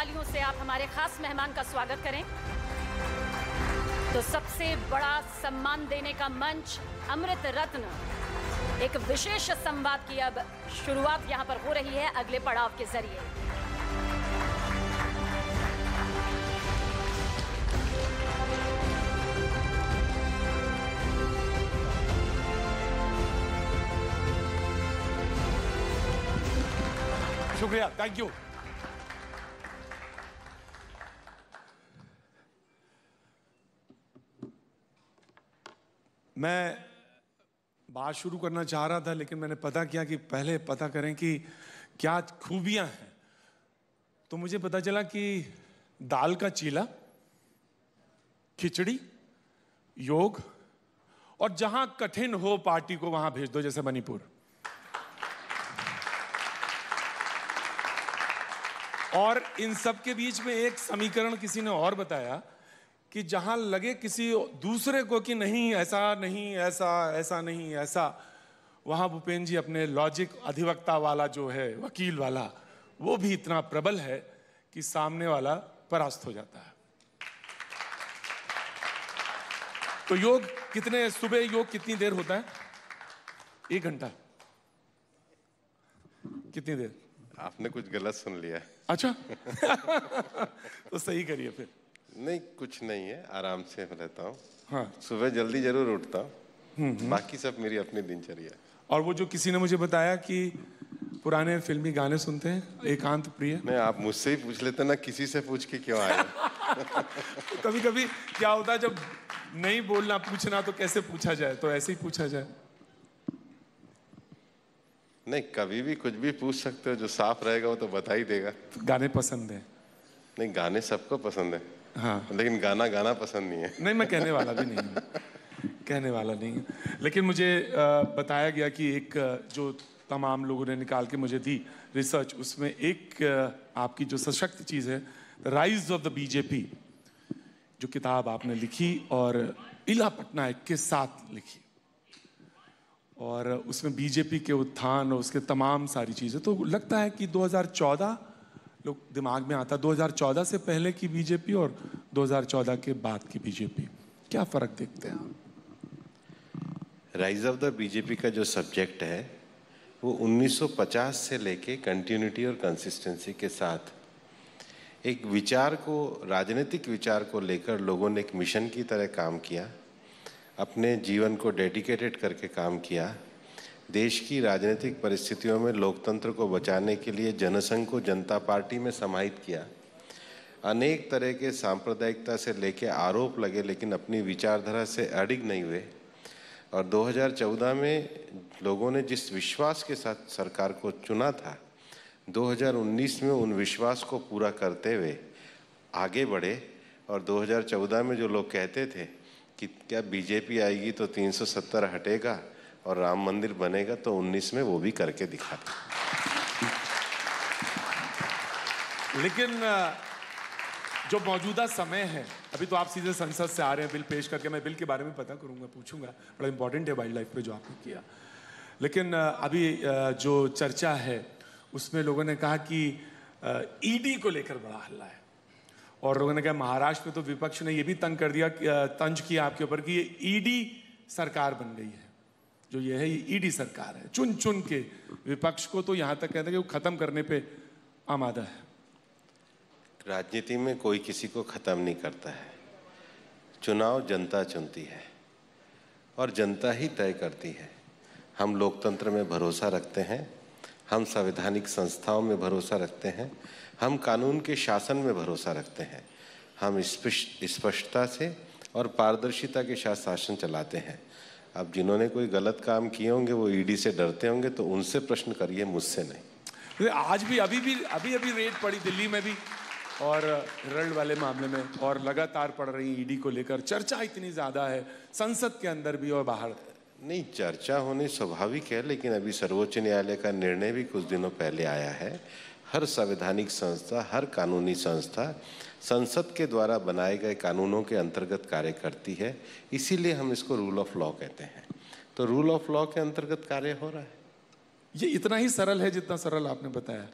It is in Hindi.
तालियों से आप हमारे खास मेहमान का स्वागत करें। तो सबसे बड़ा सम्मान देने का मंच अमृत रत्न, एक विशेष संवाद की अब शुरुआत यहां पर हो रही है अगले पड़ाव के जरिए। शुक्रिया, थैंक यू। मैं बात शुरू करना चाह रहा था, लेकिन मैंने पता किया कि पहले पता करें कि क्या खूबियां हैं। तो मुझे पता चला कि दाल का चीला, खिचड़ी, योग और जहां कठिन हो पार्टी को वहां भेज दो, जैसे मणिपुर। और इन सब के बीच में एक समीकरण किसी ने और बताया कि जहां लगे किसी दूसरे को कि नहीं ऐसा नहीं, ऐसा ऐसा नहीं ऐसा, वहां भूपेंद्र जी अपने लॉजिक अधिवक्ता वाला जो है, वकील वाला, वो भी इतना प्रबल है कि सामने वाला परास्त हो जाता है। तो योग कितने, सुबह योग कितनी देर होता है? 1 घंटा। कितनी देर? आपने कुछ गलत सुन लिया है। अच्छा। तो सही करिए फिर। नहीं, कुछ नहीं है, आराम से रहता हूँ। हाँ। सुबह जल्दी जरूर उठता हूँ, बाकी सब मेरी अपनी दिनचर्या है। और वो जो किसी ने मुझे बताया कि पुराने फिल्मी गाने सुनते हैं, एकांत प्रिय। नहीं, आप मुझसे ही पूछ लेते ना, किसी से पूछ के क्यों आए? कभी कभी क्या होता है, जब नहीं बोलना पूछना तो कैसे पूछा जाए, तो ऐसे ही पूछा जाए। नहीं, कभी भी कुछ भी पूछ सकते हो, जो साफ रहेगा वो तो बता ही देगा। गाने पसंद है? नहीं, गाने सबको पसंद है। हाँ। लेकिन गाना पसंद नहीं है। नहीं, मैं कहने वाला भी नहीं हूँ, कहने वाला नहीं है। लेकिन मुझे बताया गया कि एक जो तमाम लोगों ने निकाल के मुझे दी रिसर्च, उसमें एक आपकी जो सशक्त चीज़ है, राइज ऑफ द बीजेपी, जो किताब आपने लिखी और इला पटनायक के साथ लिखी, और उसमें बीजेपी के उत्थान और उसके तमाम सारी चीज़ें, तो लगता है कि 2014 लोग दिमाग में आता, 2014 से पहले की बीजेपी और 2014 के बाद की बीजेपी, क्या फ़र्क देखते हैं आप? राइज ऑफ द बीजेपी का जो सब्जेक्ट है वो 1950 से लेके कंटिन्यूटी और कंसिस्टेंसी के साथ एक विचार को, राजनीतिक विचार को लेकर लोगों ने एक मिशन की तरह काम किया, अपने जीवन को डेडिकेटेड करके काम किया। देश की राजनीतिक परिस्थितियों में लोकतंत्र को बचाने के लिए जनसंघ को जनता पार्टी में समाहित किया। अनेक तरह के सांप्रदायिकता से लेके आरोप लगे, लेकिन अपनी विचारधारा से अडिग नहीं हुए। और 2014 में लोगों ने जिस विश्वास के साथ सरकार को चुना था, 2019 में उन विश्वास को पूरा करते हुए आगे बढ़े। और 2014 में जो लोग कहते थे कि क्या बीजेपी आएगी तो 370 हटेगा और राम मंदिर बनेगा, तो 19 में वो भी करके दिखा था। लेकिन जो मौजूदा समय है, अभी तो आप सीधे संसद से आ रहे हैं बिल पेश करके, मैं बिल के बारे में पता करूंगा, पूछूंगा, बड़ा इंपॉर्टेंट है वाइल्ड लाइफ पे जो आपने किया। लेकिन अभी जो चर्चा है उसमें लोगों ने कहा कि ईडी को लेकर बड़ा हल्ला है, और लोगों ने कहा महाराष्ट्र में तो विपक्ष ने ये भी तंज कर दिया, तंज किया आपके ऊपर कि ये ईडी सरकार बन गई है। जो ये है, ये ईडी सरकार है, चुन चुन के विपक्ष को तो यहाँ तक कहते हैं कि वो खत्म करने पे आमादा है। राजनीति में कोई किसी को खत्म नहीं करता है। चुनाव जनता चुनती है और जनता ही तय करती है। हम लोकतंत्र में भरोसा रखते हैं, हम संवैधानिक संस्थाओं में भरोसा रखते हैं, हम कानून के शासन में भरोसा रखते हैं, हम स्पष्टता से और पारदर्शिता के साथ शासन चलाते हैं। अब जिन्होंने कोई गलत काम किए होंगे वो ईडी से डरते होंगे, तो उनसे प्रश्न करिए, मुझसे नहीं। आज भी अभी रेड पड़ी दिल्ली में भी, और हिरल वाले मामले में, और लगातार पड़ रही ईडी को लेकर चर्चा इतनी ज्यादा है संसद के अंदर भी और बाहर। नहीं, चर्चा होनी स्वाभाविक है, लेकिन अभी सर्वोच्च न्यायालय का निर्णय भी कुछ दिनों पहले आया है। हर संवैधानिक संस्था, हर कानूनी संस्था संसद के द्वारा बनाए गए कानूनों के अंतर्गत कार्य करती है, इसीलिए हम इसको रूल ऑफ लॉ कहते हैं। तो रूल ऑफ लॉ के अंतर्गत कार्य हो रहा है। ये इतना ही सरल है जितना सरल आपने बताया।